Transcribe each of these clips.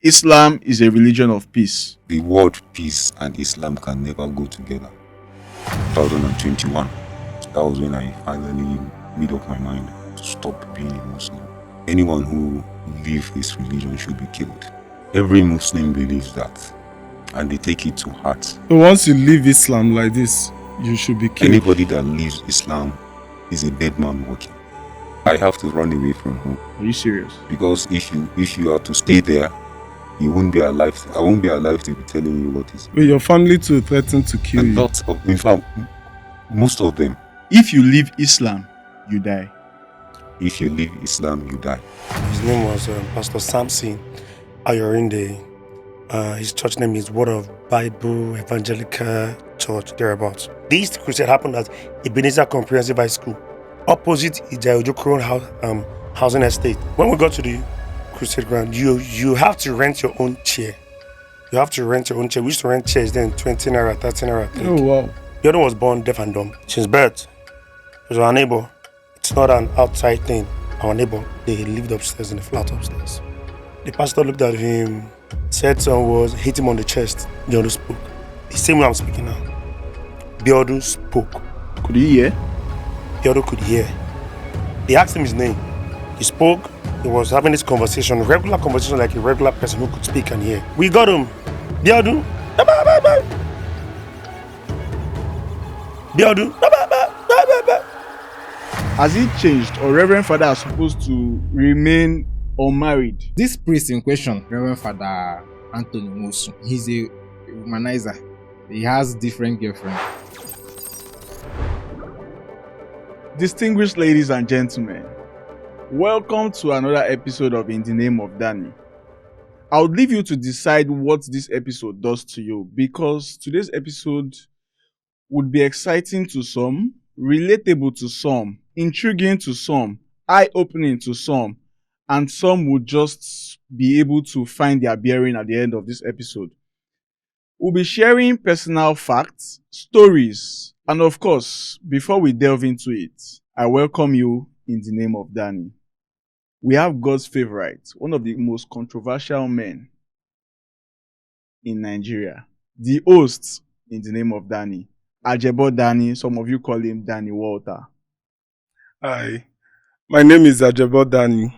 Islam is a religion of peace. The word peace and Islam can never go together. 2021, that was when I finally made up my mind to stop being a Muslim. Anyone who leaves this religion should be killed. Every Muslim believes that, and they take it to heart. So once you leave Islam like this, you should be killed. Anybody that leaves Islam is a dead man walking. I have to run away from home. Are you serious? Because if you are to stay there, you won't be alive. I won't be alive to be telling you what is. But your family too threatened to kill you. Lots of, in fact, most of them. If you leave Islam, you die. If you leave Islam, you die. His name was Pastor Samson Ayorinde. His church name is Word of Bible Evangelical Church, thereabouts. This crusade happened at Ebenezer Comprehensive High School, opposite Ijayojo Crown housing estate. When we got to the crusade ground, you have to rent your own chair. You have to rent your own chair. We used to rent chairs then, 20 naira, 30 naira, I think. Oh wow. The other was born deaf and dumb. Since birth, it was our neighbor. It's not an outside thing. Our neighbor, they lived upstairs in the flat upstairs. The pastor looked at him, said some words, hit him on the chest. Biodu spoke. The same way I'm speaking now. Biodu spoke. Could you hear? Biodu could hear. They asked him his name. He spoke. He was having this conversation, regular conversation like a regular person who could speak and hear. We got him. Biodu. Biodu. Has it changed, or Reverend Father are supposed to remain unmarried? This priest in question, Reverend Father Anthony Mosu, he's a womanizer. He has different girlfriends. Distinguished ladies and gentlemen, welcome to another episode of In the Name of Danny. I would leave you to decide what this episode does to you, because today's episode would be exciting to some, relatable to some, intriguing to some, eye-opening to some, and some would just be able to find their bearing at the end of this episode. We'll be sharing personal facts, stories, and of course, before we delve into it, I welcome you in the name of Danny. We have God's favorite, one of the most controversial men in Nigeria, the host in the name of Danny, Ajebo Danny. Some of you call him Danny Walter. Hi, my name is Ajebo Danny.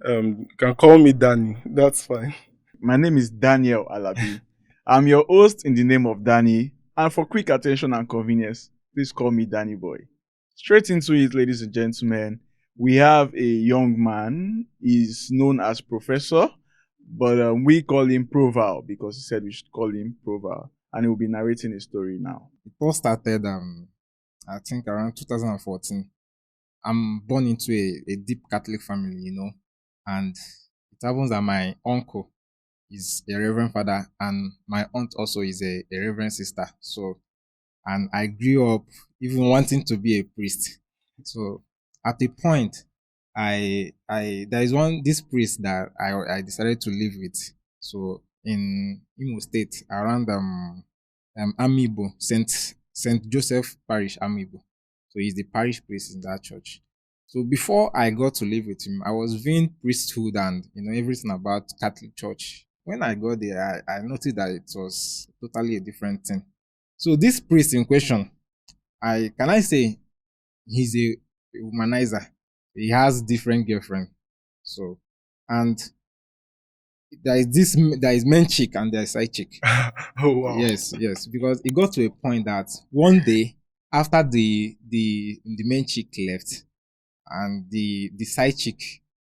You can call me Danny, that's fine. My name is Daniel Alabi. I'm your host in the name of Danny, and for quick attention and convenience, please call me Daniboy. Straight into it, ladies and gentlemen, we have a young man. He's known as Professor, but we call him Proval because he said we should call him Proval, and he will be narrating a story now. It all started, I think, around 2014. I'm born into a deep Catholic family, and it happens that my uncle is a Reverend Father and my aunt also is a Reverend Sister. So, and I grew up even wanting to be a priest. So, at a point, there is this priest that I decided to live with. So, in Imo State, around Amibo, Saint Joseph Parish, Amibo. So he's the parish priest in that church. So before I got to live with him, I was viewing priesthood and everything about Catholic Church. When I got there, I noticed that it was totally a different thing. So this priest in question, I say he's a womanizer. He has different girlfriends. So, and there is main chick and there is side chick. Oh wow. Yes, because it got to a point that one day after the main chick left and the side chick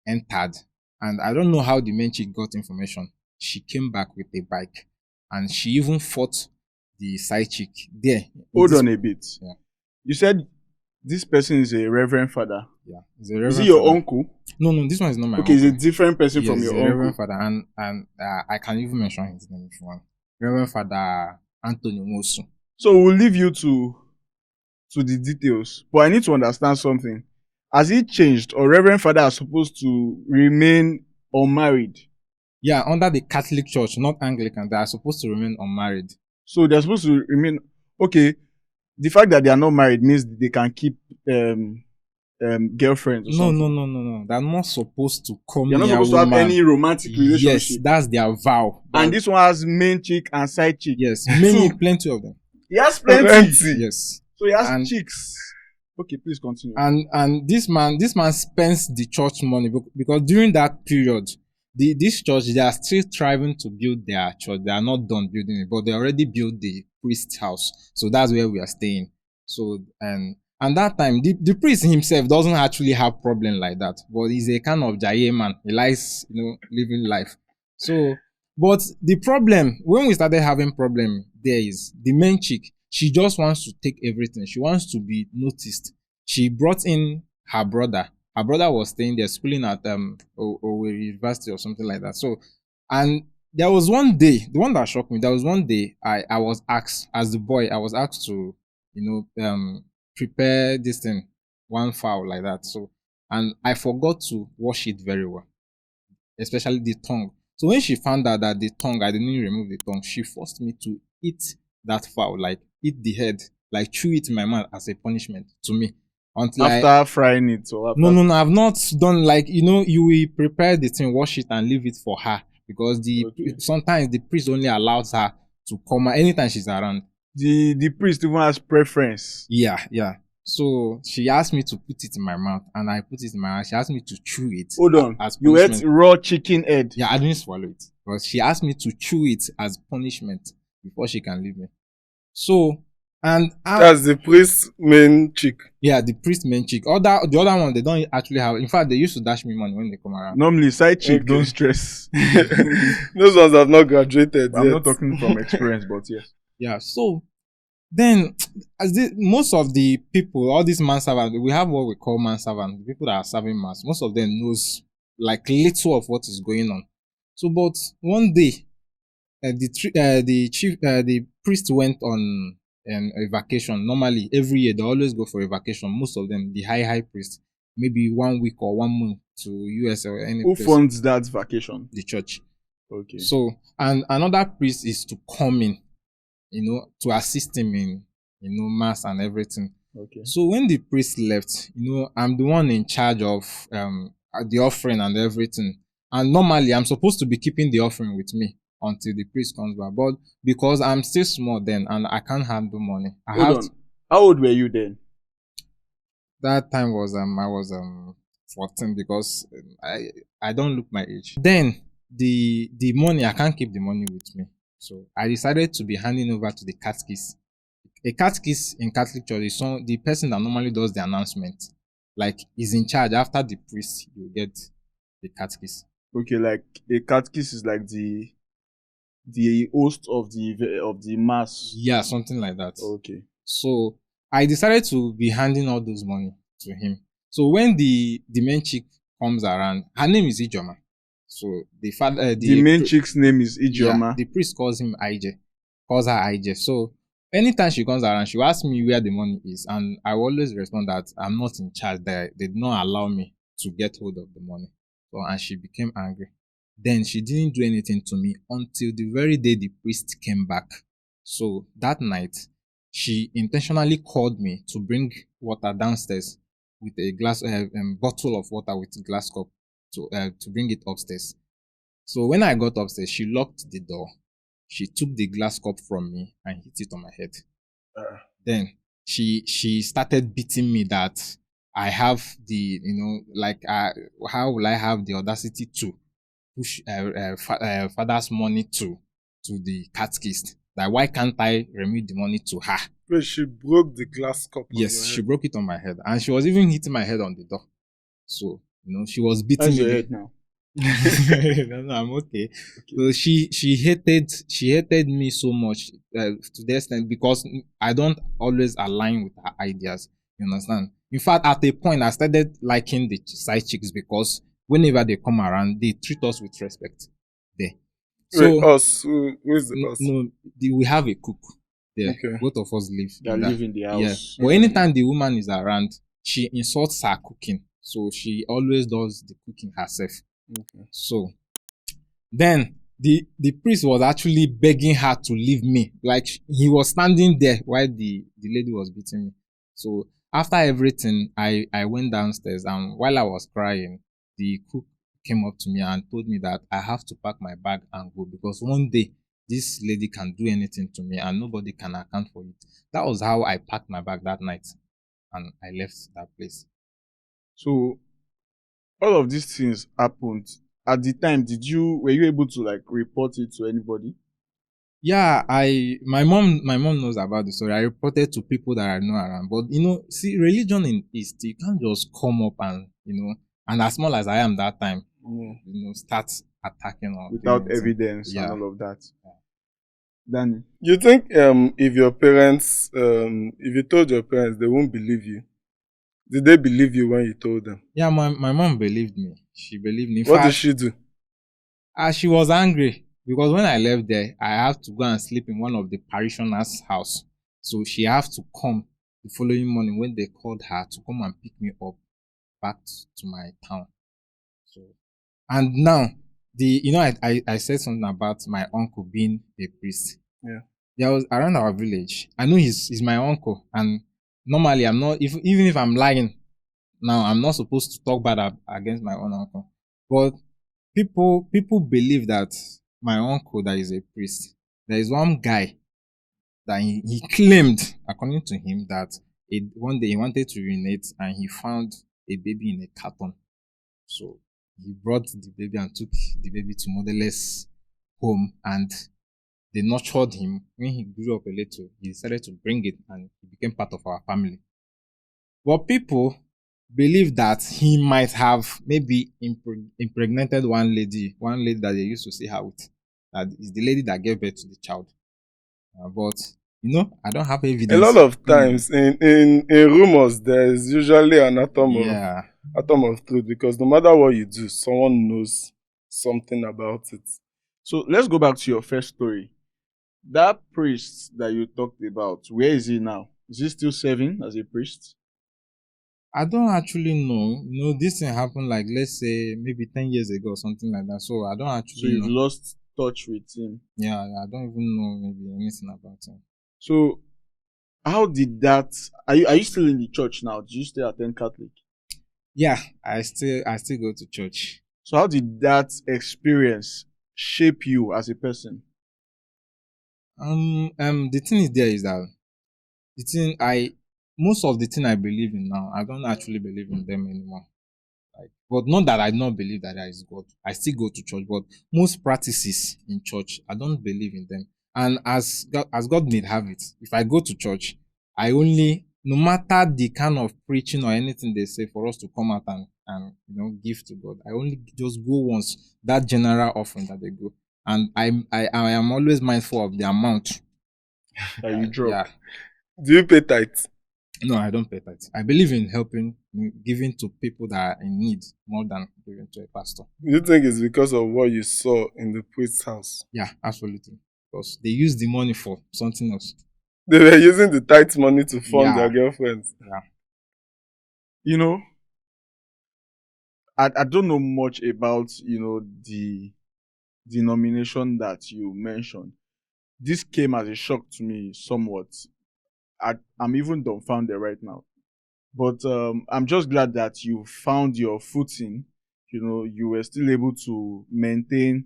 entered, and I don't know how the main chick got information. She came back with a bike and she even fought the side chick there. Hold on a bit. Yeah. You said this person is a Reverend Father. Yeah, he's a Reverend Is he your Father. uncle? No, this one is not my Okay, uncle. he's a different person Yes, from he's your a uncle. Reverend Father, and I can even mention his name if you want. Reverend Father Anthony Mosu. So we'll leave you to the details. But I need to understand something. Has it changed, or Reverend Father are supposed to remain unmarried? Yeah, under the Catholic Church, not Anglican, they are supposed to remain unmarried. So they're supposed to remain. Okay, the fact that they are not married means they can keep girlfriends or No, something? no. They're not supposed to come You're not near supposed to have woman. any romantic Yes, relationship. that's their vow. And this one has main chick and side chick. Yes, many, Two. plenty of them. He has plenty. Plenty. Yes. So he has And- chicks. Okay, please continue. And this man spends the church money because during that period, this church, they are still striving to build their church. They are not done building it, but they already built the priest's house. So that's where we are staying. So and that time, the priest himself doesn't actually have problem like that, but he's a kind of jaye man. He likes, living life. So, but the problem, when we started having problem there, is the main chick. She just wants to take everything. She wants to be noticed. She brought in her brother. Her brother was staying there, schooling at Owerri University or something like that. So, and there was one day, the one that shocked me. There was one day I was asked, as the boy, I was asked to, prepare this thing, one fowl like that. So, and I forgot to wash it very well, especially the tongue. So when she found out that the tongue, I didn't remove the tongue, she forced me to eat that fowl, like eat the head, like chew it in my mouth as a punishment to me. Until after frying it or after... No, I've not done, like, you will prepare the thing, wash it and leave it for her, because sometimes the priest only allows her to come anytime she's around. The priest even has preference. Yeah. So she asked me to put it in my mouth, and I put it in my mouth. She asked me to chew it. Hold on. As you ate raw chicken head? Yeah, I didn't swallow it, but she asked me to chew it as punishment before she can leave me. So, and that's the priest's main chick. Yeah, the priest main chick. The other one, they don't actually have. In fact, they used to dash me money when they come around. Normally, side chick don't stress. Those ones have not graduated. I'm not talking from experience, but yes. Yeah. So then, most of the people, all these manservants, we have what we call manservants. The people that are serving mass, most of them knows like little of what is going on. So, but one day, the priest went on a vacation. Normally, every year they always go for a vacation. Most of them, the high priest, maybe 1 week or 1 month to US or any Who place. funds that vacation? The church. Okay. So, and another priest is to come in, to assist him in, mass and everything. Okay. So when the priest left, I'm the one in charge of the offering and everything. And normally I'm supposed to be keeping the offering with me until the priest comes back. But because I'm still small then and I can't handle money. Hold on. How old were you then? That time was I was 14, because I don't look my age. Then the money, I can't keep the money with me. So I decided to be handing over to the catechist. A catechist in Catholic Church is the person that normally does the announcement. Like, is in charge. After the priest, you get the catechist. Okay, like a catechist is like the host of the mass. Yeah, something like that. Okay. So I decided to be handing all those money to him. So when the main chick comes around, her name is Ijoma. So the main chick's name is Ijoma. Yeah, the priest calls her IJ. So anytime she comes around, she will ask me where the money is, and I will always respond that I'm not in charge. They did not allow me to get hold of the money. So, and she became angry. Then she didn't do anything to me until the very day the priest came back. So that night, she intentionally called me to bring water downstairs with a bottle of water with a glass cup to bring it upstairs. So when I got upstairs, she locked the door. She took the glass cup from me and hit it on my head. Then she started beating me that I have the, how will I have the audacity to push father's money to the catechist? Like, why can't I remit the money to her? But she broke the glass cup. Yes, she broke it on my head, and she was even hitting my head on the door. So she was beating How's me. your head now? No, I'm okay. So she hated me so much to the extent, because I don't always align with her ideas. You understand? In fact, at a point, I started liking the side chicks, because whenever they come around, they treat us with respect. There. So wait, us? Who is the us? No, we have a cook there. Okay. Both of us live. They live in the house. Yeah. But anytime the woman is around, she insults her cooking. So she always does the cooking herself. Okay. So then the priest was actually begging her to leave me. Like, he was standing there while the lady was beating me. So after everything, I went downstairs, and while I was crying, the cook came up to me and told me that I have to pack my bag and go because one day this lady can do anything to me and nobody can account for it. That was how I packed my bag that night and I left that place. So all of these things happened. At the time, were you able to like report it to anybody? Yeah, my mom knows about the story. I reported to people that I know around. But see, religion in East, you can't just come up and and as small as I am that time, start attacking or doing Without anything. evidence and Yeah. all of that. Danny, You think if your parents, if you told your parents, they won't believe you? Did they believe you when you told them? Yeah, my mom believed me. She believed me. In What did fact, she do? she was angry because when I left there, I have to go and sleep in one of the parishioners' house. So she have to come the following morning when they called her to come and pick me up back to my town. So, and now I said something about my uncle being a priest. Yeah. There was around our village. I know he's my uncle, and normally I'm not. Even if I'm lying, now I'm not supposed to talk bad against my own uncle. But people believe that my uncle that is a priest. There is one guy that he claimed, according to him, that one day he wanted to urinate and he found a baby in a carton. So he brought the baby and took the baby to motherless home, and they nurtured him. When he grew up a little, he decided to bring it and he became part of our family. But people believe that he might have maybe impregnated one lady that they used to see her with. That is the lady that gave birth to the child. But I don't have evidence. A lot of times in rumors, there's usually an atom of truth, because no matter what you do, someone knows something about it. so let's go back to your first story. That priest that you talked about, where is he now? Is he still serving as a priest? I don't actually know. This thing happened like, let's say, maybe 10 years ago or something like that. So I don't So actually you've know. lost touch with him. Yeah, I don't even know maybe anything about him. So how did that? Are you still in the church now? Do you still attend Catholic? Yeah, I still go to church. So how did that experience shape you as a person? The thing is there is that the thing most of the thing I believe in now, I don't actually believe in them anymore. But not that I don't believe that there is God. I still go to church, but most practices in church, I don't believe in them. And as God may have it, if I go to church, I only, no matter the kind of preaching or anything they say for us to come out and give to God, I only just go once, that general offering that they go. And I am always mindful of the amount That you drop? Yeah. Do you pay tithes? No, I don't pay tithes. I believe in helping, giving to people that are in need more than giving to a pastor. Do you think it's because of what you saw in the priest's house? Yeah, absolutely. Because they use the money for something else. They were using the tithe money to fund their girlfriends. Yeah. I don't know much about the denomination that you mentioned. This came as a shock to me somewhat. I'm even dumbfounded right now. But I'm just glad that you found your footing. You were still able to maintain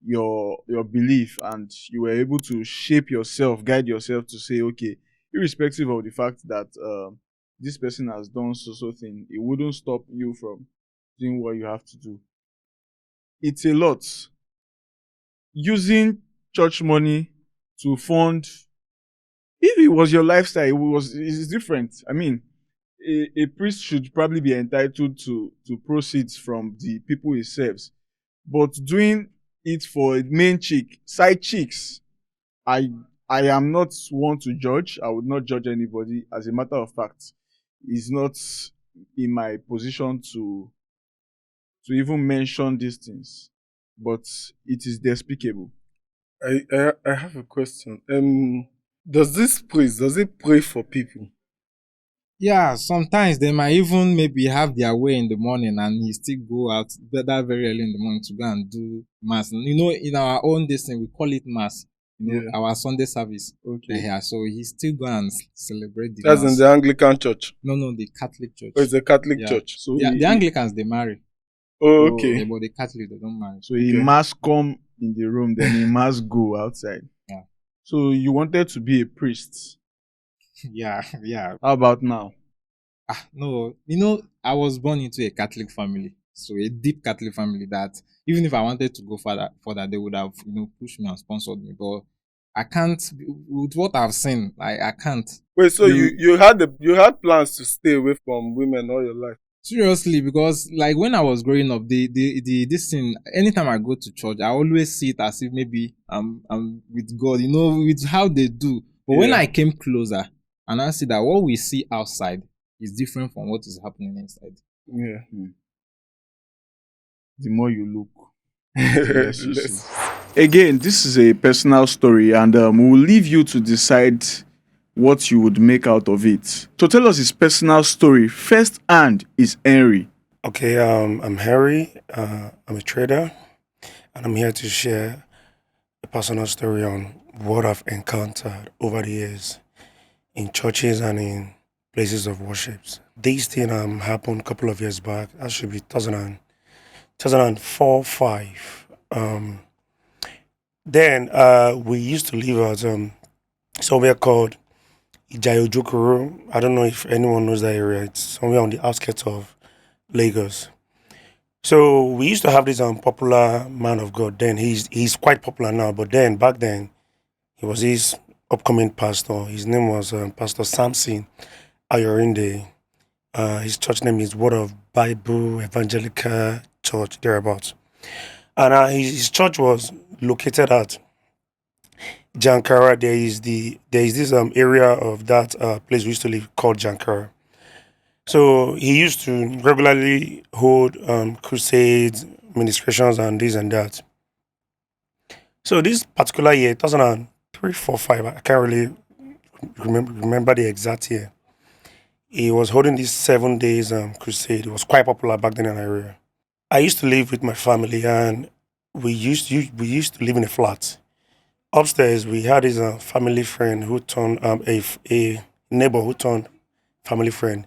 your belief, and you were able to shape yourself, guide yourself to say, okay, irrespective of the fact that this person has done so thing, it wouldn't stop you from doing what you have to do. It's a lot. Using church money to fund, if it was your lifestyle, it's different. I mean, a priest should probably be entitled to proceeds from the people he serves, but doing it for main side chicks, I am not one to judge. I would not judge anybody. As a matter of fact, it's not in my position to even mention these things, but it is despicable. I have a question. Does he pray for people? Yeah, sometimes they might even maybe have their way in the morning and he still go out that very early in the morning to go and do mass. In our own this thing, we call it mass. our Sunday service. Okay. Yeah, so he still go and celebrate the That's in mass. the Anglican church. No, the Catholic church. Oh, it's a Catholic Yeah. church. So The Anglicans they marry. Oh, Oh, okay. Yeah, but the Catholic they don't marry. so he Okay. must come in the room, then he must go outside. Yeah. So you wanted to be a priest. Yeah. How about now? No, I was born into a Catholic family, so a deep Catholic family that even if I wanted to go further, they would have pushed me and sponsored me. But I can't with what I've seen. I can't. Wait, so you had plans to stay away from women all your life? Seriously, because like when I was growing up, this thing, anytime I go to church, I always see it as if maybe I'm with God, with how they do. But when Yeah. I came closer and I see that what we see outside is different from what is happening inside. Yeah. The more you look, the less you see. Again, this is a personal story, and we'll leave you to decide what you would make out of it. To tell us his personal story, first hand is Henry. Okay, I'm Harry. I'm a trader, and I'm here to share a personal story on what I've encountered over the years in churches and in places of worship. This thing happened a couple of years back. That should be 2004, 5. Then we used to live at somewhere called Ijayojokoro. I don't know if anyone knows that area. It's somewhere on the outskirts of Lagos. So we used to have this popular man of God. Then he's quite popular now, but then back then he was this upcoming pastor. His name was Pastor Samson Ayorinde. His church name is Word of Bible Evangelical Church, thereabouts. And his church was located at Jankara. There is this area of that place we used to live called Jankara. So he used to regularly hold crusades, ministrations, and this and that. So this particular year, 2003, 4, 5, I can't really remember the exact year. He was holding this 7 days crusade. It was quite popular back then in Nigeria. I used to live with my family, and we used to live in a flat. Upstairs, we had this family friend who turned a neighbor who turned family friend.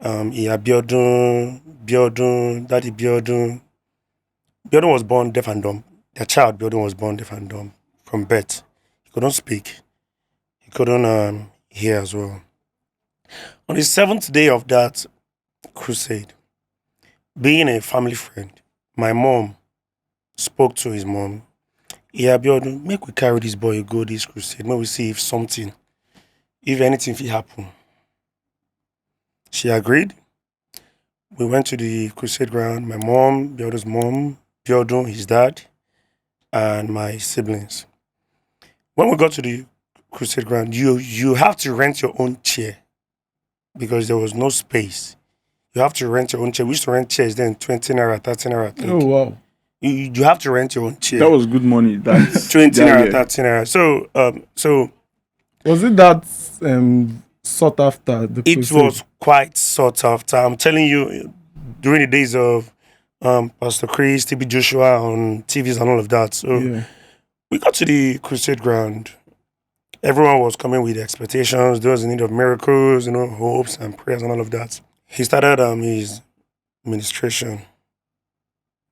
He had Daddy Biodun. Biodun was born deaf and dumb. Their child, Biodun, was born deaf and dumb from birth. He couldn't speak. He couldn't hear as well. On the 7th day of that crusade, being a family friend, my mom spoke to his mom. Yeah, Biodun, make we carry this boy go this crusade. Make we see if anything will happen. She agreed. We went to the crusade ground. My mom, Biodun's mom, Biodun, his dad, and my siblings. When we got to the crusade ground, you have to rent your own chair because there was no space. You have to rent your own chair. We used to rent chairs then, 20 naira, 30 naira, I think. Oh, wow. You have to rent your own chair. That was good money. That's 20 naira, 30 naira. So Was it that sought after the it crusade? was quite sought after. I'm telling you, during the days of Pastor Chris, TB Joshua on TVs and all of that. So Yeah. we got to the crusade ground. Everyone was coming with expectations. There was a need of miracles, hopes and prayers and all of that. He started his ministration.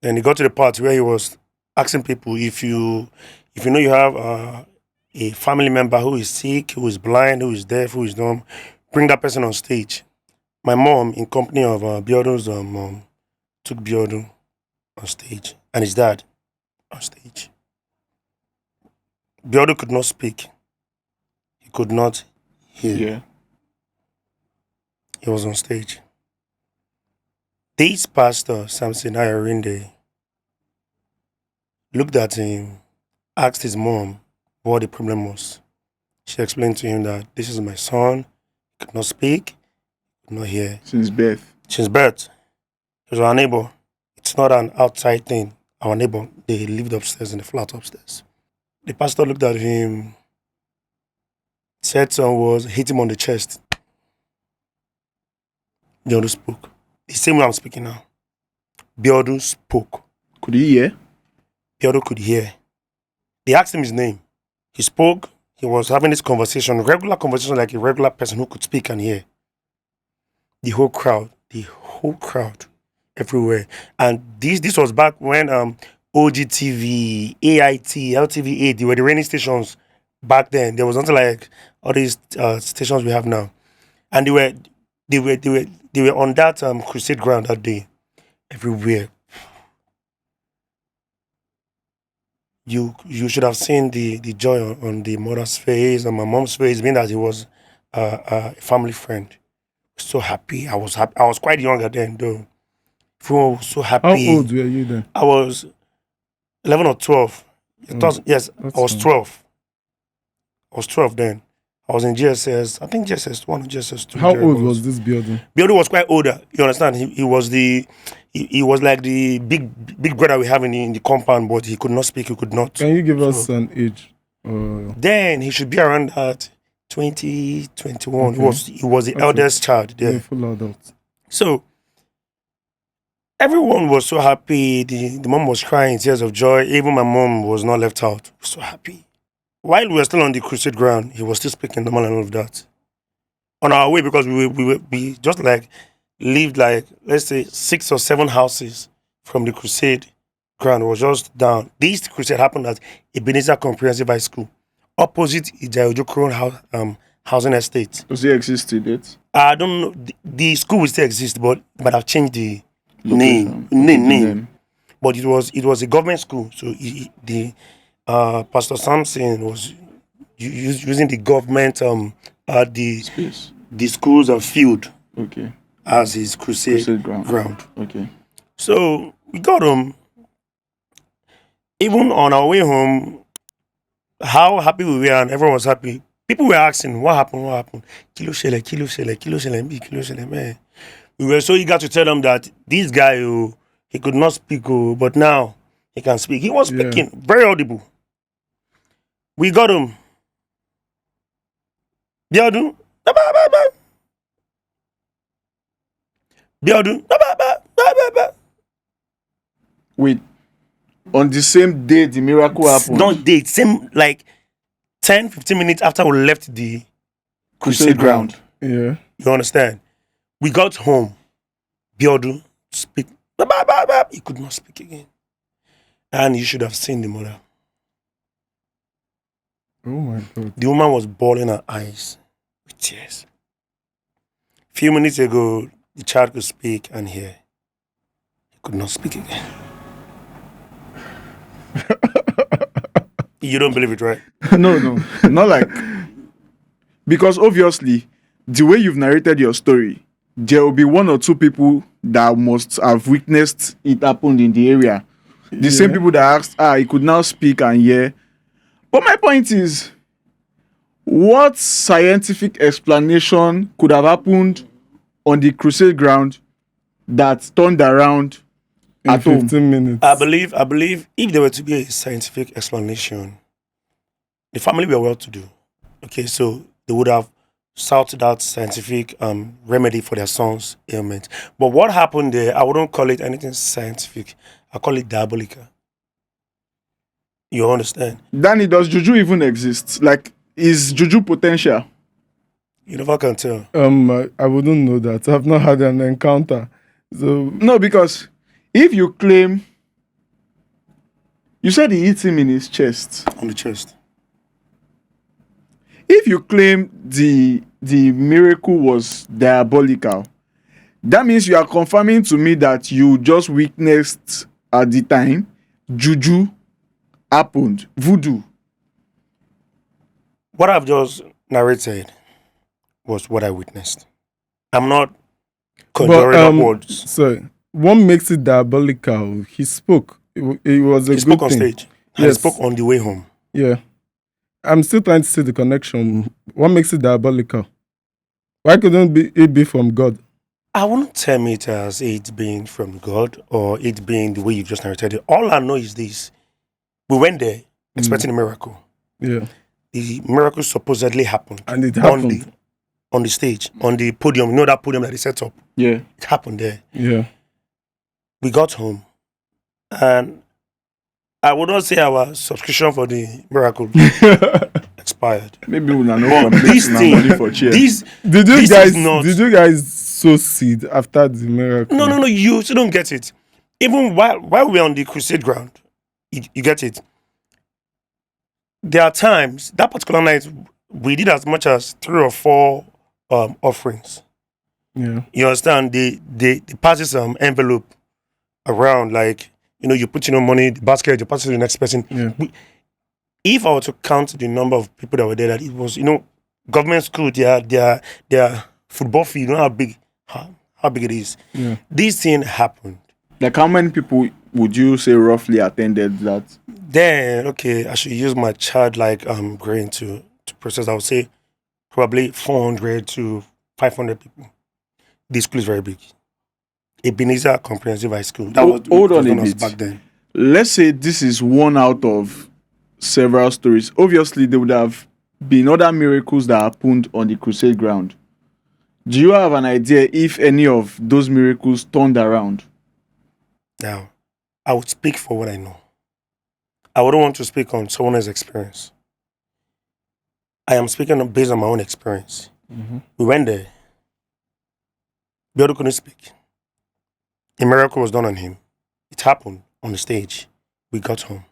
Then he got to the part where he was asking people if you know you have a family member who is sick, who is blind, who is deaf, who is dumb, bring that person on stage. My mom, in company of Biodun's mom, took Biodun on stage and his dad on stage. Biodun could not speak. He could not hear. Yeah. He was on stage. This pastor, Samson Ayorinde, looked at him, asked his mom what the problem was. She explained to him that this is my son, he could not speak, could not hear. Since birth. Since birth. He was our neighbor. It's not an outside thing. Our neighbor, they lived upstairs in the flat upstairs. The pastor looked at him, said some words, hit him on the chest. Biodun spoke. The same way I'm speaking now. Biodun spoke. Could he hear? Biodun could hear. They asked him his name. He spoke. He was having this conversation, regular conversation, like a regular person who could speak and hear. The whole crowd, everywhere. And this was back when OGTV, AIT, LTV8, they were the rainy stations back then. There was nothing like all these stations we have now. And they were on that crusade ground that day. Everywhere. You should have seen the joy on the mother's face and my mom's face, being that he was a family friend. So happy. I was happy. I was quite younger then, though. Everyone was so happy. How old were you then? I was 11 or 12. Yes, I was 12. I was 12 then. I was in GSS. I think GSS 1 or GSS 2. How old was this building? Building was quite older. You understand? He was like the big brother we have in the compound, but he could not speak. He could not. Can you give us an age? Then he should be around that 20, 21. Okay. He was the eldest child there. Full adult. So everyone was so happy. The mom was crying tears of joy. Even my mom was not left out. So happy. While we were still on the crusade ground, he was still speaking normal and all of that. On our way, because we just like lived like, let's say, 6 or 7 houses from the crusade ground. It was just down. This crusade happened at Ebenezer Comprehensive High School, opposite Ijaojo housing estate. Does it exist yet? I don't know. The school will still exist, but I've changed the name. But it was a government school, so Pastor Samson was using the government space, the schools and field, okay, as his crusade ground. Okay. So we got home. Even on our way home, how happy we were, and everyone was happy. People were asking, what happened? Kilo shele, man. We were so eager to tell them that this guy, he could not speak, but now he can speak. He was speaking, very audible. We got him. Biodun. Wait. On the same day the miracle happened? Not date, same like 10, 15 minutes after we left the crusade ground. Yeah. You understand? We got home. Biodun speak. He could not speak again. And you should have seen the mother. Oh my God. The woman was bawling her eyes with tears. A few minutes ago, the child could speak and hear. He could not speak again. You don't believe it, right? No. Not like... Because obviously, the way you've narrated your story, there will be 1 or 2 people that must have witnessed it happened in the area. The same people that asked, he could now speak and hear. But my point is, what scientific explanation could have happened on the crusade ground that turned around in at 15 home? minutes? I believe if there were to be a scientific explanation, the family were well to do. Okay, so they would have sought that scientific remedy for their son's ailment. But what happened there, I wouldn't call it anything scientific. I call it diabolical. You understand? Danny, does juju even exist? Like, is juju potential? You never can tell. I wouldn't know that. I've not had an encounter. So No, because if you claim, you said he hit him in his chest. On the chest. If you claim the miracle was diabolical, that means you are confirming to me that you just witnessed at the time juju happened, voodoo. What I've just narrated was what I witnessed. I'm not conjuring up words. So what makes it diabolical? He spoke. It was a He good spoke on thing. stage. And he spoke on the way home. Yeah. I'm still trying to see the connection. What makes it diabolical? Why couldn't it be from God? I wouldn't term it as it being from God or it being the way you just narrated it. All I know is this. We went there expecting a miracle. Yeah. The miracle supposedly happened. And it happened. On the stage, on the podium. You know that podium that they set up? Yeah. It happened there. Yeah. We got home. And I would not say our subscription for the miracle expired. Maybe we not But complete this na thing, money for chair. this Did you this guys is not. did you guys sow seed after the miracle? No. You still don't get it. Even while we're on the crusade ground, you get it. There are times that particular night we did as much as 3 or 4 offerings. Yeah. You understand? They passes some envelope around, like, you put in your money, the basket, you pass it to the next person. Yeah. If I were to count the number of people that were there, that it was, government school, their football field, you know how big it is. Yeah. This thing happened. Like, how many people would you say roughly attended that? Then, okay, I should use my childlike brain to process. I would say probably 400 to 500 people. This school is very big. Ebenezer Comprehensive High School. Hold on a known as bit. back then. Let's say this is one out of several stories. Obviously, there would have been other miracles that happened on the crusade ground. Do you have an idea if any of those miracles turned around? Now, I would speak for what I know. I wouldn't want to speak on someone else's experience. I am speaking based on my own experience. Mm-hmm. We went there. Biodo couldn't speak. A miracle was done on him. It happened on the stage. We got home.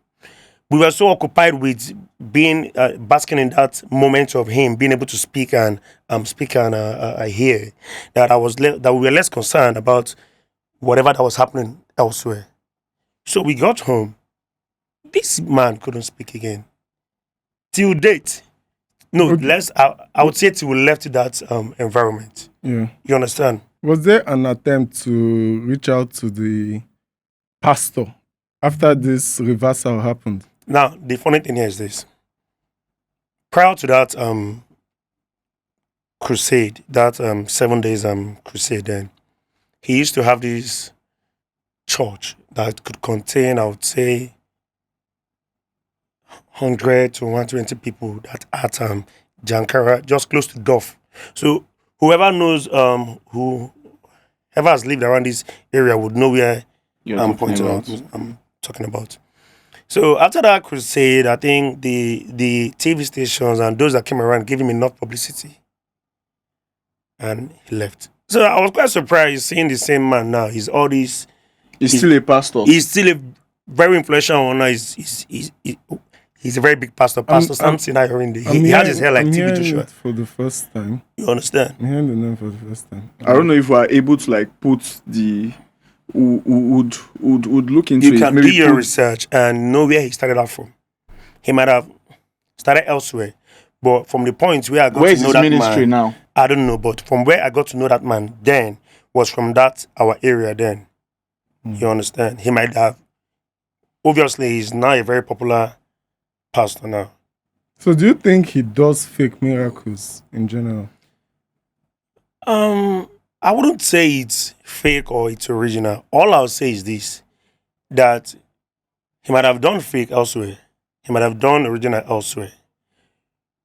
We were so occupied with being basking in that moment of him being able to speak and hear that we were less concerned about whatever that was happening elsewhere. So we got home. This man couldn't speak again. Till date. No, I would say till we left that environment. Yeah. You understand? Was there an attempt to reach out to the pastor after this reversal happened? Now, the funny thing here is this. Prior to that crusade, that 7 days crusade, then he used to have this church that could contain, I would say, 100 to 120 people that at Jankara, just close to Duff. So whoever knows, whoever has lived around this area would know where I'm talking about. So after that crusade, I think the TV stations and those that came around gave him enough publicity, and he left. So I was quite surprised seeing the same man now. He's still a pastor. He's still a very influential one now. He's a very big pastor. Pastor Samson Ayorinde. He had his hair like TV Joshua. For the first time. You understand? I'm hearing the name for the first time. I don't know if we are able to like put the would look into it. You can Maybe do your research and know where he started out from. He might have started elsewhere, but from the point where I got where to is know his that ministry man, now? I don't know. But from where I got to know that man then was from that our area then. You understand? He might have. Obviously, he's now a very popular pastor now. So do you think he does fake miracles in general? I wouldn't say it's fake or it's original. All I'll say is this, that he might have done fake elsewhere. He might have done original elsewhere.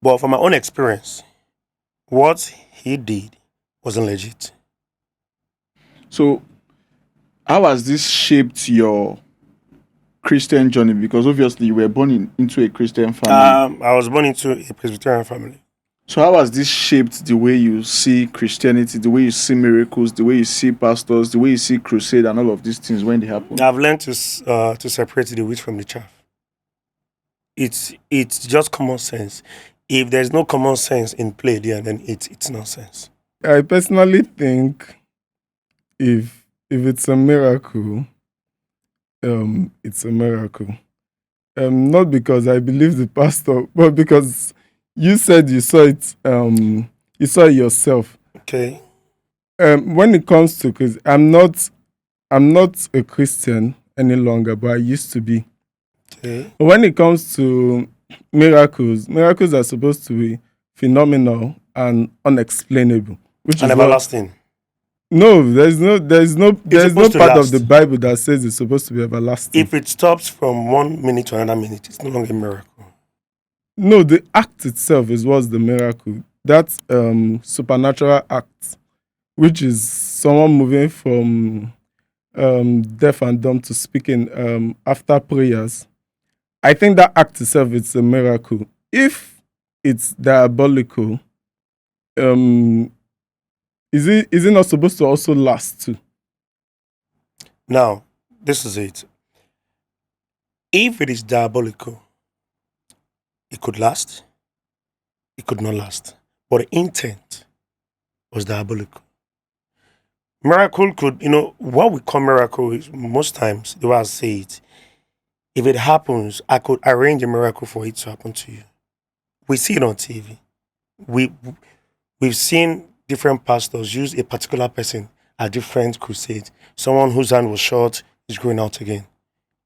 But from my own experience, what he did wasn't legit. So, how has this shaped your Christian journey? Because obviously you were born into a Christian family. I was born into a Presbyterian family. So how has this shaped the way you see Christianity, the way you see miracles, the way you see pastors, the way you see crusade and all of these things when they happen? I've learned to separate the wheat from the chaff. It's just common sense. If there's no common sense in play there, then it's nonsense. I personally think if it's a miracle, it's a miracle. Not because I believe the pastor, but because you said you saw it. You saw it yourself. Okay. When it comes to, because I'm not a Christian any longer, but I used to be. Okay. When it comes to miracles are supposed to be phenomenal and unexplainable, which And is everlasting. No, there's no supposed to part of last. the Bible that says it's supposed to be everlasting. If it stops from 1 minute to another minute, it's no longer a miracle. No, the act itself is what's the miracle. That's supernatural act, which is someone moving from deaf and dumb to speaking after prayers. I think that act itself is a miracle. If it's diabolical, is it not supposed to also last too? Now, this is it. If it is diabolical, it could last, it could not last. But the intent was diabolical. Miracle could, what we call miracle is most times, the way I say it, if it happens, I could arrange a miracle for it to happen to you. We see it on TV. We've seen different pastors use a particular person at different crusades. Someone whose hand was short is growing out again.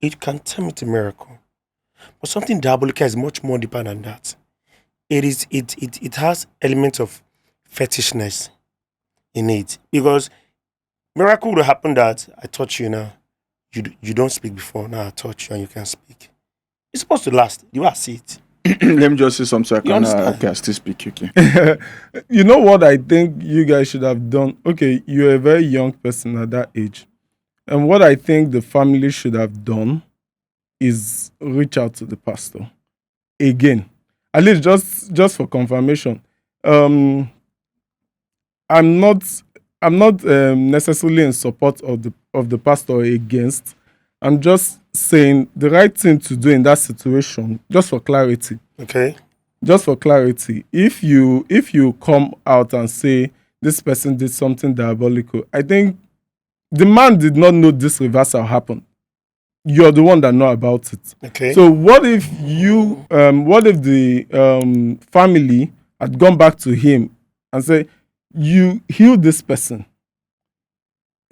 It can term it a miracle. But something diabolical is much more deeper than that. It has elements of fetishness in it. Because miracle would happen that I touch you now. You don't speak before. Now I touch you and you can speak. It's supposed to last. You are see it. Let me just say something. You understand? I still speak. Okay. You know what I think you guys should have done? Okay, you're a very young person at that age. And what I think the family should have done is reach out to the pastor again. At least just for confirmation. I'm not necessarily in support of the pastor or against. I'm just saying the right thing to do in that situation, just for clarity. Okay. Just for clarity, if you come out and say this person did something diabolical, I think the man did not know this reversal happened. You're the one that know about it. Okay. So what if the family had gone back to him and say, you healed this person?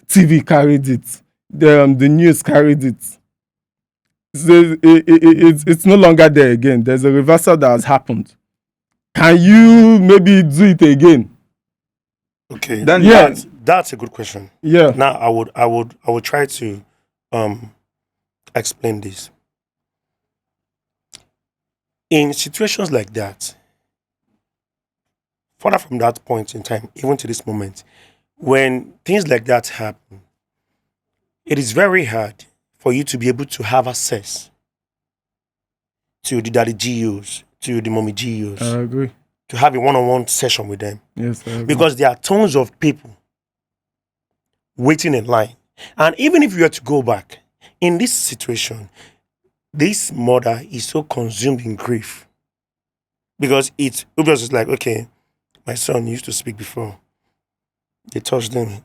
TV carried it. The news carried it. So it's no longer there again. There's a reversal that has happened. Can you maybe do it again? Okay. Then That's a good question. Yeah. Now I would try to explain this. In situations like that, further from that point in time, even to this moment, when things like that happen, it is very hard for you to be able to have access to the daddy GUs, to the mommy GUs, I agree. to have a one-on-one session with them. Yes, I agree. Because there are tons of people waiting in line. And even if you were to go back, in this situation, this mother is so consumed in grief. Because it's obviously like, okay, my son used to speak before. They touched him.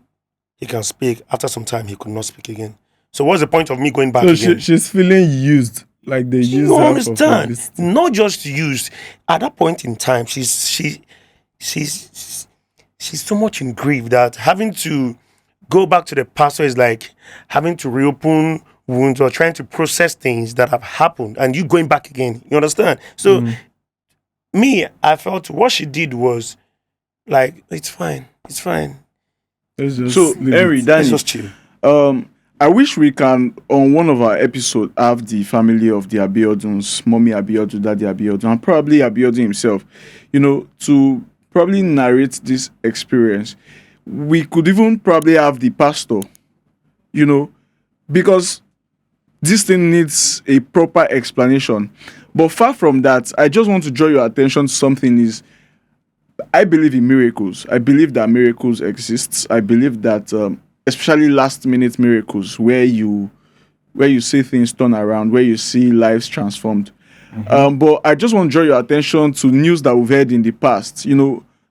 He can speak. After some time, he could not speak again. So what's the point of me going back so again? she's feeling used, like they use You her understand? for publicity. Not just used. At that point in time, she's so much in grief that having to go back to the pastor is like having to reopen wounds or trying to process things that have happened, and you going back again. You understand? So me, I felt what she did was like, it's fine. Let's just So, leave Henry, it. Danny, Let's just chill. I wish we can, on one of our episodes, have the family of the Abioduns, Mommy Abiodun, Daddy Abiodun, and probably Abiodun himself, to probably narrate this experience. We could even probably have the pastor, because this thing needs a proper explanation. But far from that, I just want to draw your attention to something is, I believe in miracles. I believe that miracles exist. I believe that, especially last-minute miracles, where you see things turn around, where you see lives transformed. But I just want to draw your attention to news that we've heard in the past.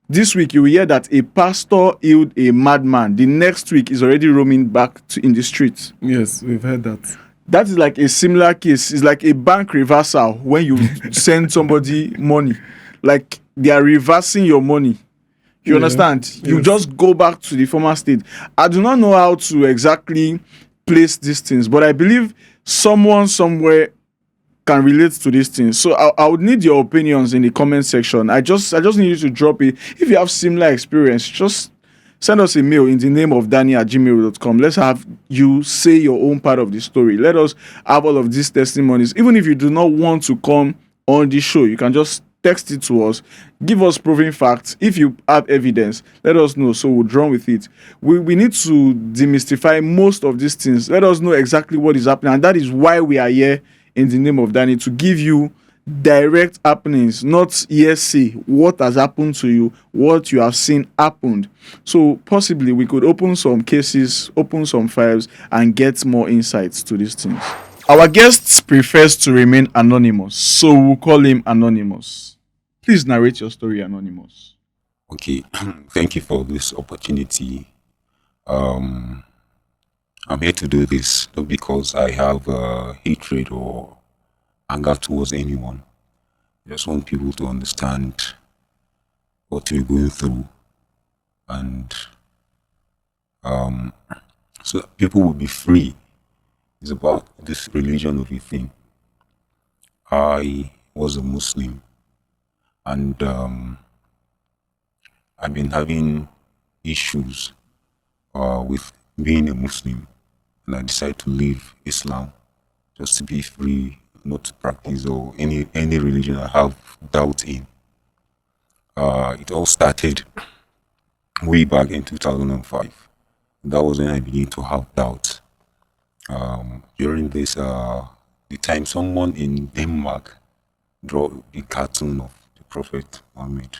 This week you will hear that a pastor healed a madman. The next week is already roaming back in the streets. Yes, we've heard that. That is like a similar case. It's like a bank reversal when you send somebody money. Like they are reversing your money. You understand? You just go back to the former state. I do not know how to exactly place these things, but I believe someone somewhere can relate to these things. So I would need your opinions in the comment section. I just need you to drop it. If you have similar experience, just send us a mail in the name of danny@gmail.com. Let's have you say your own part of the story. Let us have all of these testimonies. Even if you do not want to come on the show, you can just text it to us. Give us proven facts. If you have evidence, let us know so we'll run with it. We need to demystify most of these things. Let us know exactly what is happening. And that is why we are here in the name of Danny to give you direct happenings, not hearsay, what has happened to you, what you have seen happened. So possibly we could open some cases, open some files, and get more insights to these things. Our guest prefers to remain anonymous, so we'll call him Anonymous. Please narrate your story, Anonymous. Okay, thank you for this opportunity. Um, I'm here to do this not because I have hatred or anger towards anyone. I just want people to understand what we're going through, and so that people will be free. It's about this religion of a thing. I was a Muslim, and I've been having issues with being a Muslim, and I decided to leave Islam just to be free, not to practice or any religion I have doubt in. It all started way back in 2005. That was when I began to have doubts. During this, the time someone in Denmark drew a cartoon of the Prophet Muhammad.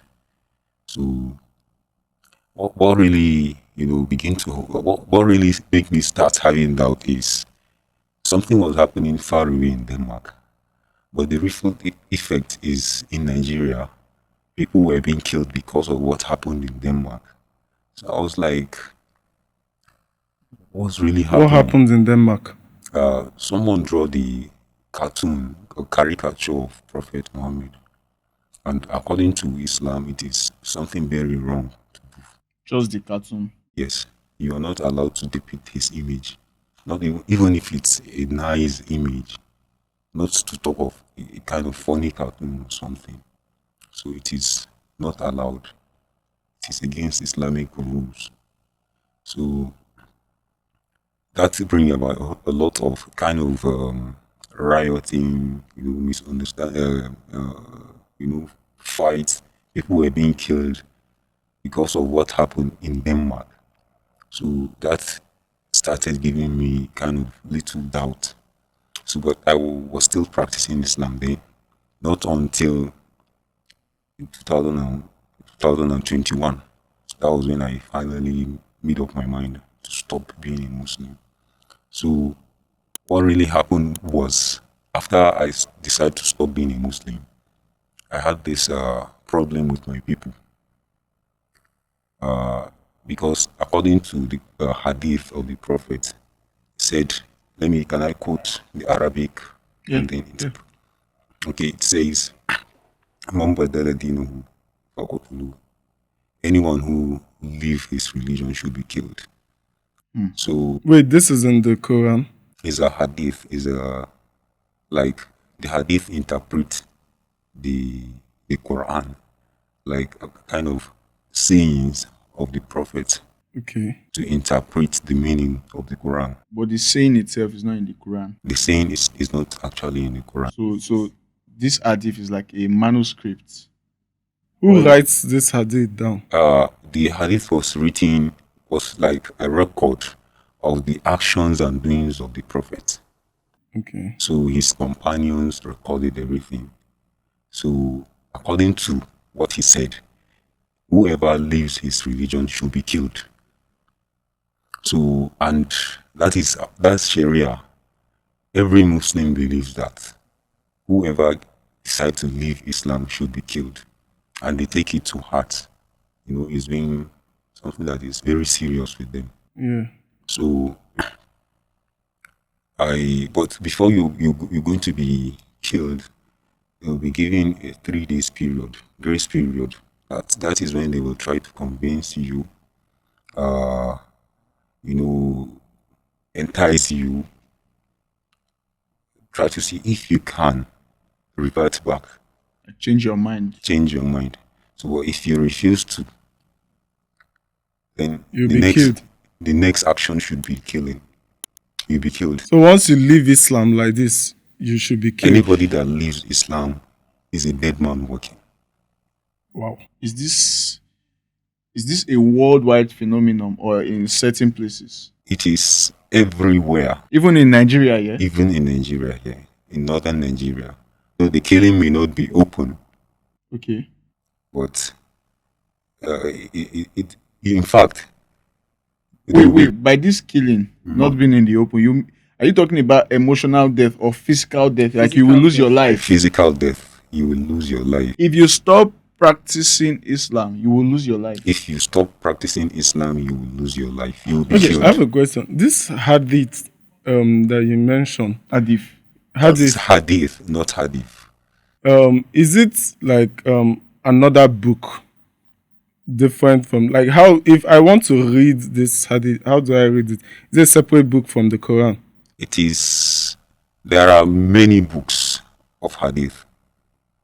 So, what really, what really made me start having doubt is something was happening far away in Denmark, but the ripple effect is in Nigeria. People were being killed because of what happened in Denmark. So I was like, what's really happening? What happened in Denmark? Someone draw the cartoon or caricature of Prophet Muhammad, and according to Islam, it is something very wrong. Just the cartoon. Yes, you are not allowed to depict his image, not even if it's a nice image, not to talk of a kind of funny cartoon or something. So it is not allowed. It is against Islamic rules. So that brings about a lot of kind of rioting, misunderstand, fights. People were being killed because of what happened in Denmark. So that started giving me kind of little doubt. So, but I was still practicing Islam then, not until in 2021. So that was when I finally made up my mind to stop being a Muslim. So what really happened was after I decided to stop being a Muslim, I had this problem with my people. Because according to the hadith of the Prophet, said, can I quote the Arabic? Yeah, And then okay, it says, "Man badala dinahu faqtuluhu." Anyone who leave his religion should be killed. So Wait, this is in the Quran. is a hadith, is a like the hadith interpret the Quran, like a kind of sayings of the Prophet Okay. to interpret the meaning of the Quran. But the saying itself is not in the Quran. The saying is not actually in the Quran. So this hadith is like a manuscript. Who writes this hadith down? The hadith was like a record of the actions and doings of the Prophet. Okay. So his companions recorded everything. So according to what he said, whoever leaves his religion should be killed. So, and that's Sharia. Every Muslim believes that whoever decides to leave Islam should be killed, and they take it to heart. It's being something that is very serious with them. Yeah. So, but before you're going to be killed, they'll be given a 3 days period, grace period. That is when they will try to convince you, entice you, try to see if you can revert back, Change your mind. change your mind. So if you refuse to, then You'll be killed. the next action should be killing. You'll be killed. So once you leave Islam like this, you should be killed. Anybody that leaves Islam is a dead man walking. Wow. Is this a worldwide phenomenon or in certain places? It is everywhere, Even in Nigeria, yeah? even in Nigeria here. in northern Nigeria. So the killing may not be open, Okay. but it in fact, Wait. By this killing not being in the open, you are you talking about emotional death or physical death? Like you will lose your life. physical death, you will lose your life. If you stop practicing Islam, you will lose your life. If you stop practicing Islam, you will lose your life. You will be Okay, killed. I have a question. This hadith that you mentioned, Hadith. That's hadith, hadith, not hadith. is it like another book different from, like, how, if I want to read this hadith, how do I read it? Is it a separate book from the Quran? It is. There are many books of hadith.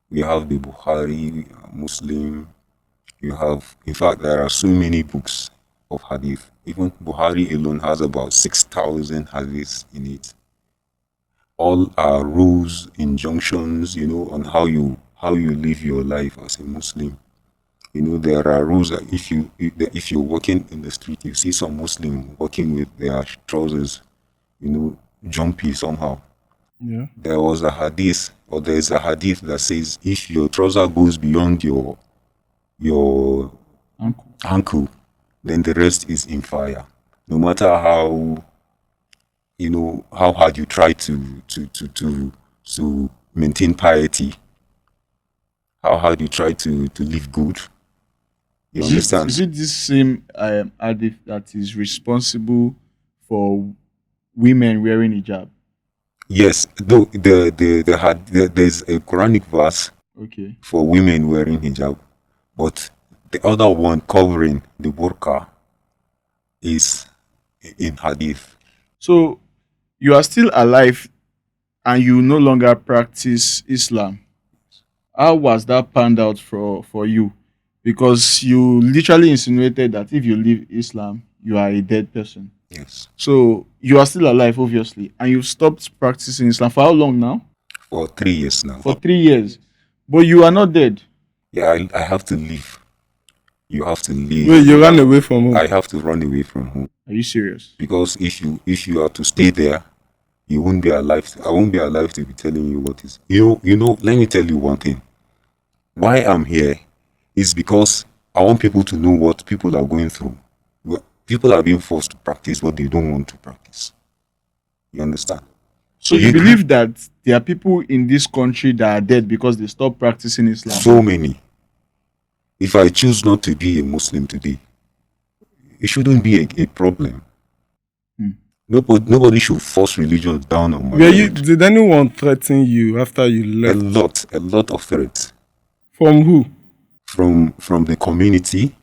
We have the Bukhari, Muslim. You have, in fact, there are so many books of hadith. Even Bukhari alone has about 6,000 hadiths in it. All are rules, injunctions, on how you live your life as a Muslim. There are rules that if you're walking in the street, you see some Muslim walking with their trousers, jumpy somehow. Yeah. There is a hadith that says if your trouser goes beyond your ankle, then the rest is in fire. No matter how hard you try to maintain piety, how hard you try to live good. You understand? Is it this same hadith that is responsible for women wearing hijab? Yes, though there's a Quranic verse Okay. for women wearing hijab, but the other one covering the burqa is in hadith. So you are still alive and you no longer practice Islam. How was that panned out for you? Because you literally insinuated that if you leave Islam, you are a dead person. Yes, So you are still alive, obviously, and you've stopped practicing Islam for how long now? for 3 years now. For 3 years. But you are not dead. Yeah, I have to leave. You have to leave. Wait, you ran away from home? I have to run away from home Are you serious? because if you are to stay there, you won't be alive. I won't be alive to be telling you what is. Let me tell you one thing. Why I'm here is because I want people to know what people are going through. People are being forced to practice what they don't want to practice. You understand? So you believe that there are people in this country that are dead because they stopped practicing Islam? So many. If I choose not to be a Muslim today, it shouldn't be a problem. Nobody should force religion down on my head. Did anyone threaten you after you left? A lot of threats From who? from the community,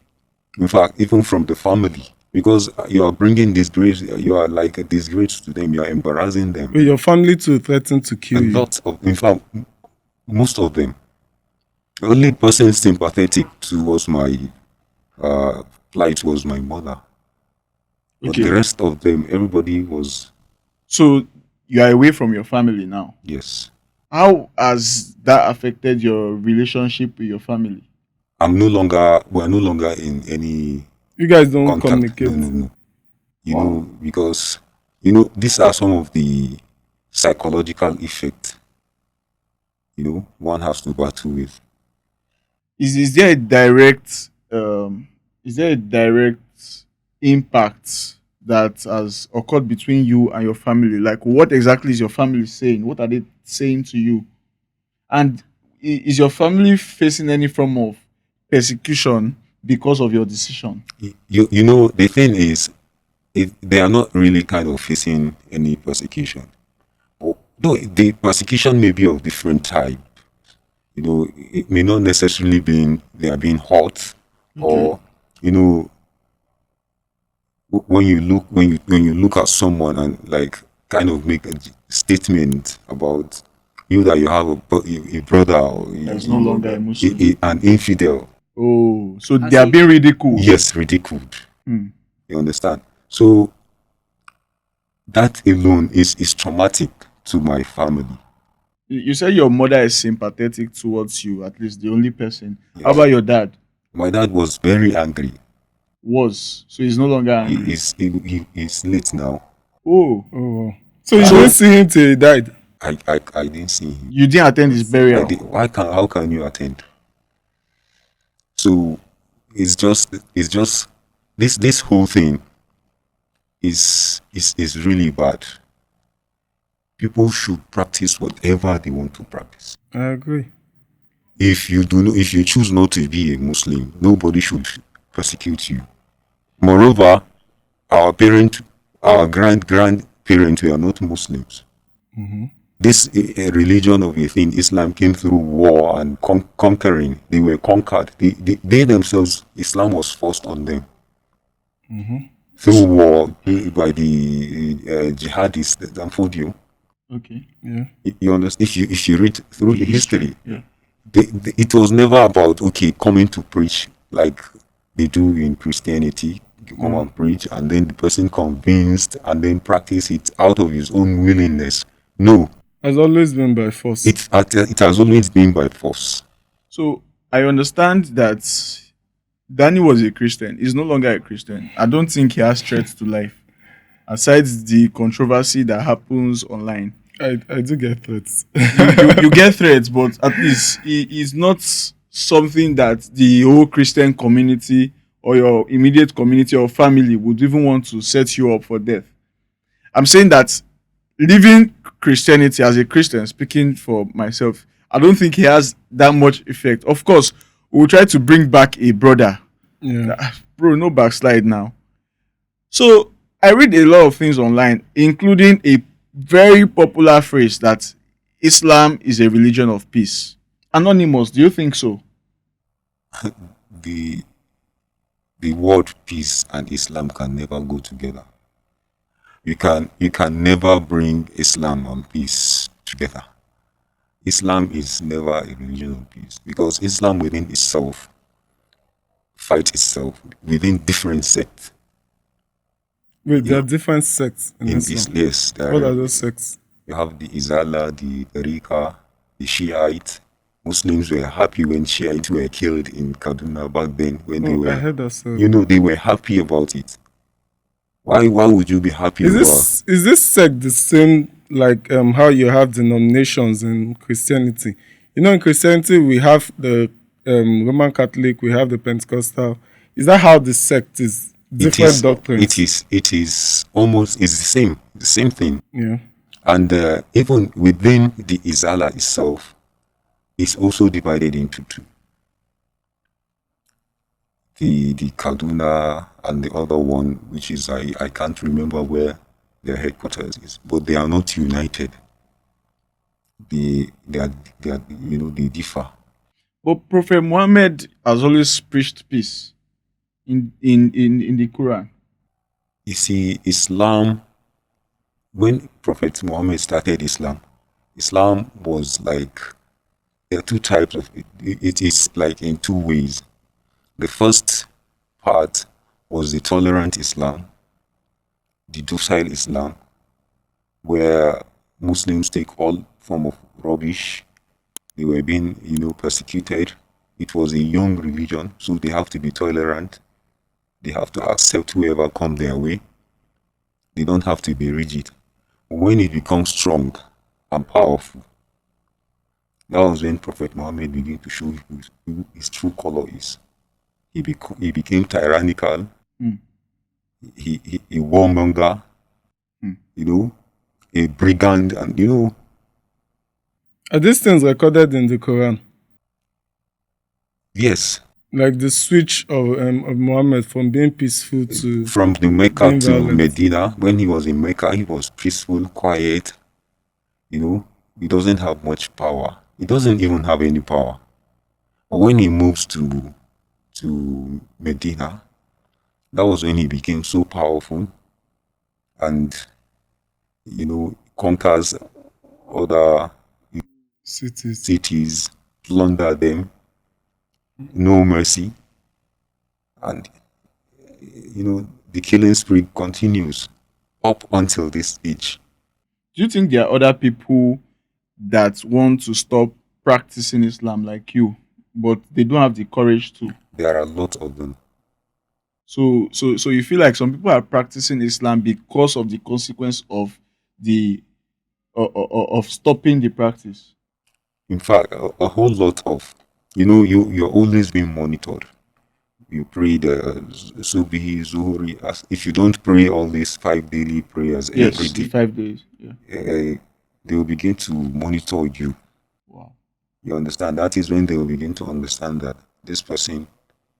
in fact, even from the family, because you are bringing disgrace. You are like a disgrace to them. You are embarrassing them. Wait, your family too threatened to A kill you? lot of, in fact, most of them. The only person sympathetic towards my plight was my mother. But Okay. the rest of them, everybody was, So you are away from your family now. yes. How has that affected your relationship with your family? We're no longer in any You guys don't contact. communicate? No. Because, these are some of the psychological effects, one has to battle with. Is there a direct impact that has occurred between you and your family? Like, what exactly is your family saying? What are they saying to you? And is your family facing any form of persecution because of your decision? The thing is, they are not really kind of facing any persecution. Though the persecution may be of different type. It may not necessarily be they are being hurt, or when you look at someone and like kind of make a statement about you that you have a brother or That's no longer a Muslim. an infidel. Oh, so they are being ridiculed. Yes, ridiculed. Hmm. You understand? So that alone is traumatic to my family. You said your mother is sympathetic towards you, at least the only person. Yes. How about your dad? My dad was very angry. So he's no longer angry. He's late now. Oh, Oh, wow. So you didn't see him till he died? I didn't see him. You didn't attend his burial. How can you attend? So it's just this whole thing is really bad. People should practice whatever they want to practice. I agree. If you choose not to be a Muslim, nobody should persecute you. Moreover, our grandparents were not Muslims. This religion of a thing, Islam, came through war and conquering. They were conquered. They themselves, Islam was forced on them through war by the jihadists that fought you. Okay. Yeah. You understand? If you read through the history, Yeah. it was never about coming to preach like they do in Christianity. You come and preach, and then the person convinced, and then practice it out of his own willingness. No, Has always been by force. it has always been by force. So I understand that Danny was a Christian. He's no longer a Christian. I don't think he has threats to life. Aside the controversy that happens online. I do get threats. You get threats, but at least it is not something that the whole Christian community or your immediate community or family would even want to set you up for death. I'm saying that living Christianity as a Christian, speaking for myself, I don't think he has that much effect. Of course, we'll try to bring back a brother. Yeah. Bro, no backslide now. So I read a lot of things online, including a very popular phrase that Islam is a religion of peace. Anonymous, do you think so? The word peace and Islam can never go together. You can never bring Islam and peace together. Islam is never a religion of peace, because Islam within itself fights itself within different sects. Wait, there are different sects in In Islam. yes, What are those sects? you have the Izala, the Tariqa, the Shiite. Muslims were happy when Shiites were killed in Kaduna back then, when they I were, heard that. So. they were happy about it. Why would you be happy about? Is this sect the same like how you have denominations in Christianity? You know, in Christianity we have the Roman Catholic, we have the Pentecostal. Is that how the sect is? Different doctrines. It is almost the same thing. Yeah. And even within the Izala itself, it's also divided into two. The Kaduna and the other one, which is I can't remember where their headquarters is, but they are not united. They differ. But Prophet Muhammad has always preached peace in the Quran. You see, Islam, when Prophet Muhammad started Islam was like, there are two types of it. It is like in two ways. The first part was the tolerant Islam, the docile Islam, where Muslims take all form of rubbish. They were being, persecuted. It was a young religion, so they have to be tolerant. They have to accept whoever come their way. They don't have to be rigid. When it becomes strong and powerful, that was when Prophet Muhammad began to show who his true color is. He became tyrannical. He warmonger, a brigand, and Are these things recorded in the Quran? yes. Like the switch of Muhammad from being peaceful to From the Mecca being to violent. Medina, when he was in Mecca, he was peaceful, quiet. He doesn't have much power. He doesn't even have any power. But when he moves to Medina, that was when he became so powerful, and conquers other cities, plunder them, no mercy, and the killing spree continues up until this age. Do you think there are other people that want to stop practicing Islam like you, but they don't have the courage to? There are a lot of them. So you feel like some people are practicing Islam because of the consequence of the of stopping the practice? In fact, a whole lot of, you're always being monitored. You pray the Subhi, Zuhri. If you don't pray all these 5 daily prayers every Yes, the day, 5 days. Yeah. they will begin to monitor you. Wow. You understand? That is when they will begin to understand that this person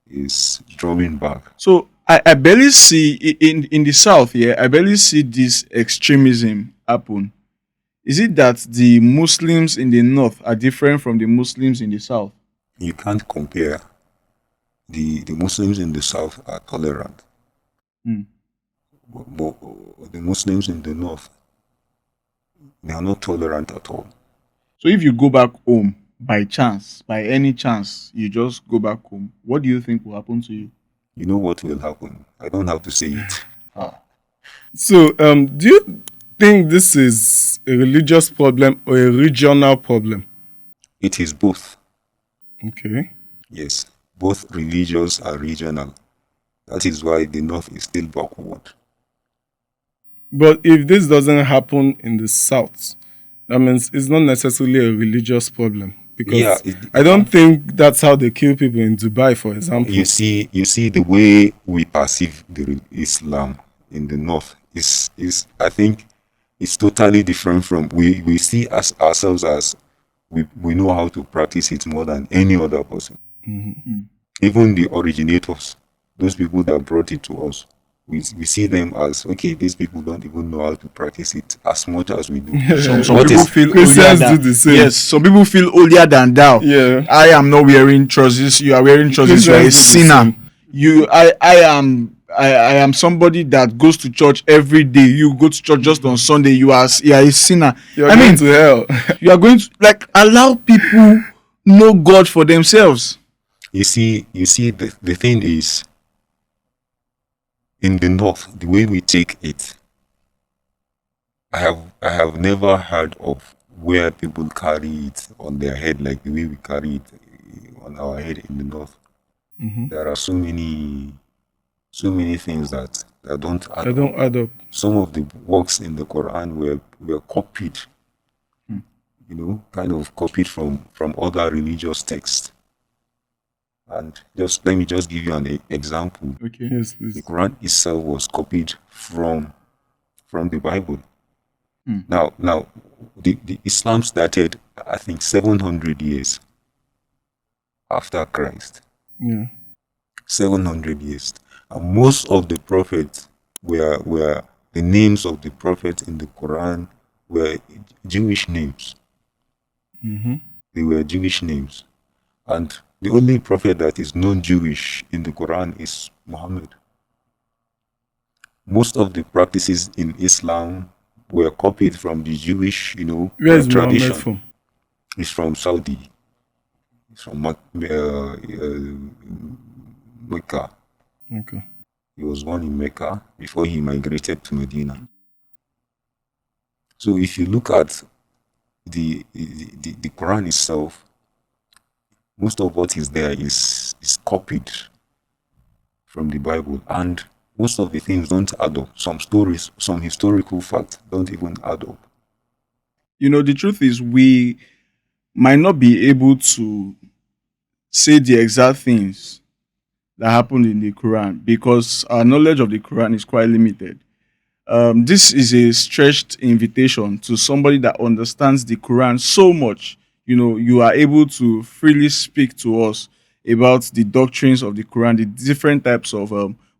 is drawing back. So I barely see in the south, yeah, I barely see this extremism happen. Is it that the Muslims in the north are different from the Muslims in the south? You can't compare. The Muslims in the south are tolerant, Hmm. but the Muslims in the north, they are not tolerant at all. So if you go back home by chance, by any chance, you just go back home, what do you think will happen to you? You know what will happen? I don't have to say it. So, do you think this is a religious problem or a regional problem? It is both. Okay. Yes, both religious are regional. That is why the north is still backward. But if this doesn't happen in the south, that means it's not necessarily a religious problem. Yeah, Because I don't think that's how they kill people in Dubai, for example. you see the way we perceive the Islam in the north is I think it's totally different from we see as ourselves as we know how to practice it more than any other person. Even the originators, those people that brought it to us, we see them as okay, these people don't even know how to practice it as much as we do. Some What people is feel Christians holier than, do the same. yes, some people feel holier than thou. Yeah. I am not wearing trousers, you are wearing trousers, you are a Christians do the sinner. same. I am somebody that goes to church every day. You go to church just on Sunday, you are a sinner. You're I going mean, to hell. you are going to like allow people know God for themselves. you see the thing is in the north, the way we take it, I have never heard of where people carry it on their head like the way we carry it on our head in the north. There are so many things that don't add I up. don't add up. Some of the works in the Quran were copied, kind of copied from other religious texts. And let me just give you an example. Okay. Yes, The please. Quran itself was copied from the Bible. Now, the Islam started, I think, 700 years after Christ. Yeah. 700 years. And most of the prophets were the names of the prophets in the Quran were Jewish names. They were Jewish names. And the only prophet that is non-Jewish in the Quran is Muhammad. Most of the practices in Islam were copied from the Jewish, Where is Muhammad tradition. from? It's from Saudi. It's from Mecca. Okay. He was born in Mecca before he migrated to Medina. So if you look at the Quran itself, most of what is there is copied from the Bible, and most of the things don't add up. Some stories, some historical facts don't even add up. The truth is we might not be able to say the exact things that happened in the Quran because our knowledge of the Quran is quite limited. This is a stretched invitation to somebody that understands the Quran so much. You are able to freely speak to us about the doctrines of the Quran, the different types of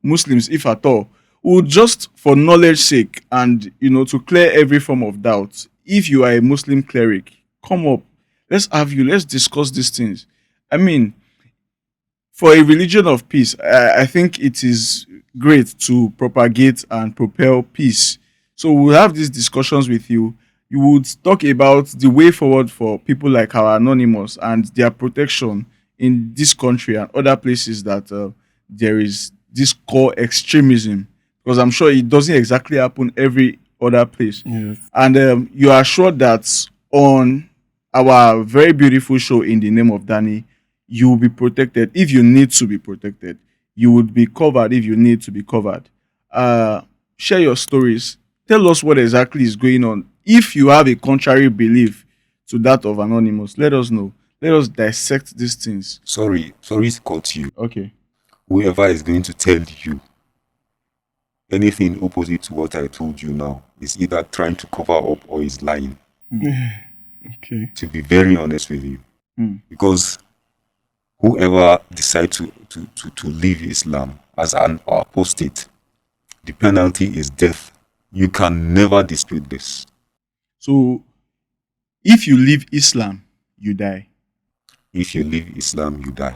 Muslims, if at all. Well, just for knowledge sake and to clear every form of doubt. If you are a Muslim cleric, come up. Let's discuss these things. I mean, for a religion of peace, I think it is great to propagate and propel peace. So we'll have these discussions with you. You would talk about the way forward for people like our anonymous and their protection in this country and other places that there is this core extremism. Because I'm sure it doesn't exactly happen every other place. Yes. And you are sure that on our very beautiful show in the name of Danny, you will be protected if you need to be protected. You would be covered if you need to be covered. Share your stories. Tell us what exactly is going on. If you have a contrary belief to that of Anonymous, let us know. Let us dissect these things. Sorry to cut you. Okay. Whoever is going to tell you anything opposite to what I told you now is either trying to cover up or is lying. Okay. To be very honest with you. Hmm. Because whoever decides to leave Islam as an apostate, the penalty is death. You can never dispute this. So, if you leave Islam, you die. If you leave Islam, you die.